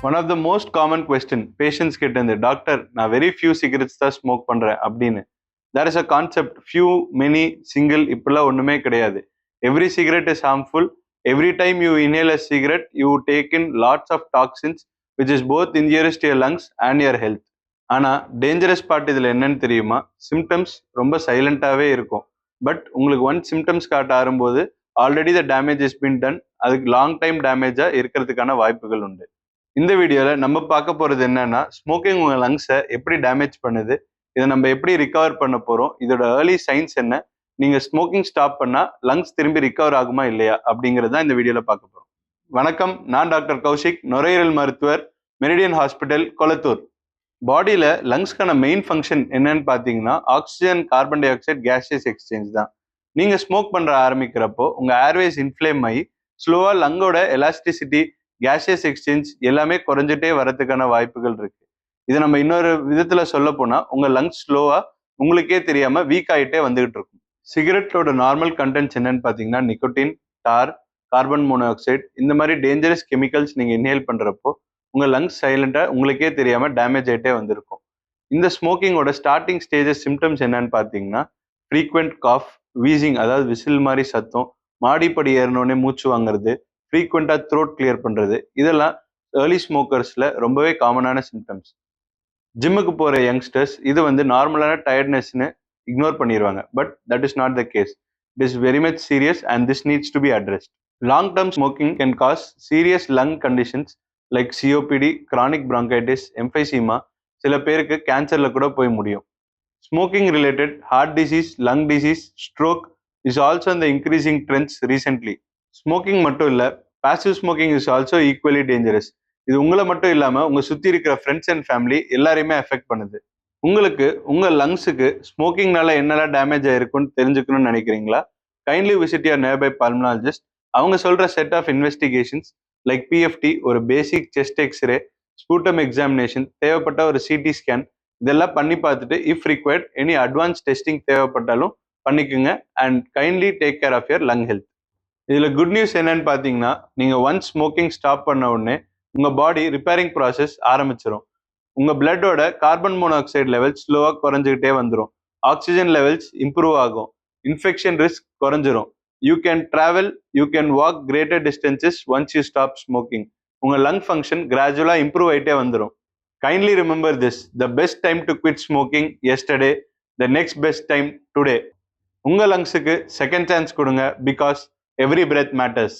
One of the most common question patients கிட்ட இருந்து, doctor நான் வெரி ஃபியூ சிகரெட்ஸ் தான் ஸ்மோக் பண்றேன் அப்படின்னு. There is a concept, few, many, single இப்பெல்லாம் ஒண்ணுமே கிடையாது. Every cigarette is harmful. Every time you inhale a cigarette you take in lots of toxins which is both injurious to your lungs and your health. ஆனா dangerous part இதுல என்னன்னு தெரியுமா? Symptoms ரொம்ப சைலண்டாவே இருக்கும். But உங்களுக்கு ஒன் சிம்டம்ஸ் காட்ட ஆரம்பிச்சு already the damage is been ton. அதுக்கு லாங் டைம் டேமேஜா இருக்கிறதுக்கான வாய்ப்புகள் உண்டு. இந்த வீடியோல நம்ம பார்க்க போறது என்னன்னா, ஸ்மோக்கிங் உங்க லங்ஸை எப்படி டேமேஜ் பண்ணுது, இதை நம்ம எப்படி ரிகவர் பண்ண போறோம், இதோட ஏர்லி சைன்ஸ் என்ன, நீங்க ஸ்மோக்கிங் ஸ்டாப் பண்ணா லங்ஸ் திரும்பி ரிகவர் ஆகுமா இல்லையா அப்படிங்கறத இந்த வீடியோல பார்க்க போறோம். வணக்கம், நான் டாக்டர் கௌஷிக், நுரையீரல் மருத்துவர், மெரிடியன் ஹாஸ்பிட்டல், கொளத்தூர். பாடியில லங்ஸ்க்கான மெயின் ஃபங்க்ஷன் என்னன்னு பாத்தீங்கன்னா, oxygen carbon di oxide gaseous exchange தான். நீங்க ஸ்மோக் பண்ற ஆரம்பிக்கிறப்போ உங்க ஏர்வேஸ் இன்ஃப்ளேம் ஆகி ஸ்லோவா லங்கோட எலாஸ்டிசிட்டி, கேஷியஸ் எக்ஸ்சேஞ்ச் எல்லாமே குறைஞ்சிட்டே வரதுக்கான வாய்ப்புகள் இருக்கு. இதை நம்ம இன்னொரு விதத்துல சொல்ல போனா, உங்க லங்ஸ் ஸ்லோவா உங்களுக்கே தெரியாம வீக் ஆகிட்டே வந்துகிட்டு இருக்கும். சிகரெட்டோட நார்மல் கண்டென்ட்ஸ் என்னன்னு பாத்தீங்கன்னா, நிக்கோட்டின், டார், கார்பன் மோனோஆக்சைடு, இந்த மாதிரி டேஞ்சரஸ் கெமிக்கல்ஸ் நீங்க இன்ஹேல் பண்றப்போ உங்க லங்ஸ் சைலண்டா உங்களுக்கே தெரியாம டேமேஜ் ஆகிட்டே வந்திருக்கும். இந்த ஸ்மோக்கிங்கோட ஸ்டார்டிங் ஸ்டேஜஸ் சிம்டம்ஸ் என்னன்னு பாத்தீங்கன்னா, ஃப்ரீக்வெண்ட் காஃப், வீசிங் அதாவது விசில் மாதிரி சத்தம், மாடிப்படி ஏறினோடனே மூச்சு வாங்குறது, ஃப்ரீக்வெண்டா த்ரோட் கிளியர் பண்றது, இதெல்லாம் ஏர்லி ஸ்மோக்கர்ஸ்ல ரொம்பவே காமனான சிம்டம்ஸ். ஜிம்முக்கு போற யங்ஸ்டர்ஸ் இது நார்மலான டயர்ட்னஸ்னு இக்னோர் பண்ணிடுவாங்க. But that is not the case. It is very much serious and this needs to be addressed. Long term smoking can cause serious lung conditions like COPD, chronic bronchitis, emphysema, சில பேருக்கு கேன்சர்ல கூட போய் முடியும். Smoking related heart disease, lung disease, stroke is also இந்த increasing trends recently. Smoking மட்டும் இல்ல, passive smoking is also equally dangerous. இது உங்களை மட்டும் இல்லாம உங்க சுத்தி இருக்கிற ஃப்ரெண்ட்ஸ் அண்ட் ஃபேமிலி எல்லாரையுமே அஃபெக்ட் பண்ணுது. உங்களுக்கு உங்க லங்ஸுக்கு ஸ்மோக்கிங்னால என்னெல்லாம் டேமேஜ் ஆயிருக்குன்னு தெரிஞ்சுக்கணும்னு நினைக்கிறீங்களா? Kindly visit your nearby pulmonologist. அவங்க சொல்ற set of investigations like PFT, ஒரு basic chest X-ray, sputum examination, தேவைப்பட்ட ஒரு சிடி ஸ்கேன், இதெல்லாம் பண்ணி பார்த்துட்டு if required any advance testing தேவைப்பட்டாலும் பண்ணிக்கோங்க. And kindly take care of your lung health. இதுல குட் நியூஸ் என்னன்னு பாத்தீங்கன்னா, நீங்க ஒன்ஸ் ஸ்மோக்கிங் ஸ்டாப் பண்ண உடனே உங்க பாடி ரிப்பேரிங் ப்ராசஸ் ஆரம்பிச்சிடும். உங்க பிளட்டோட கார்பன் மோனோஆக்சைடு லெவல்ஸ் ஸ்லோவா குறைஞ்சிக்கிட்டே வந்துடும். ஆக்சிஜன் லெவல்ஸ் இம்ப்ரூவ் ஆகும். இன்ஃபெக்ஷன் ரிஸ்க் குறைஞ்சிரும். You can travel, you can walk greater distances once you stop smoking. உங்க லங் ஃபங்க்ஷன் கிராஜுவலா இம்ப்ரூவ் ஆகிட்டே வந்துடும். Kindly remember this, the best time to quit smoking yesterday, the next best time today. உங்க லங்ஸுக்கு second chance கொடுங்க, because every breath matters.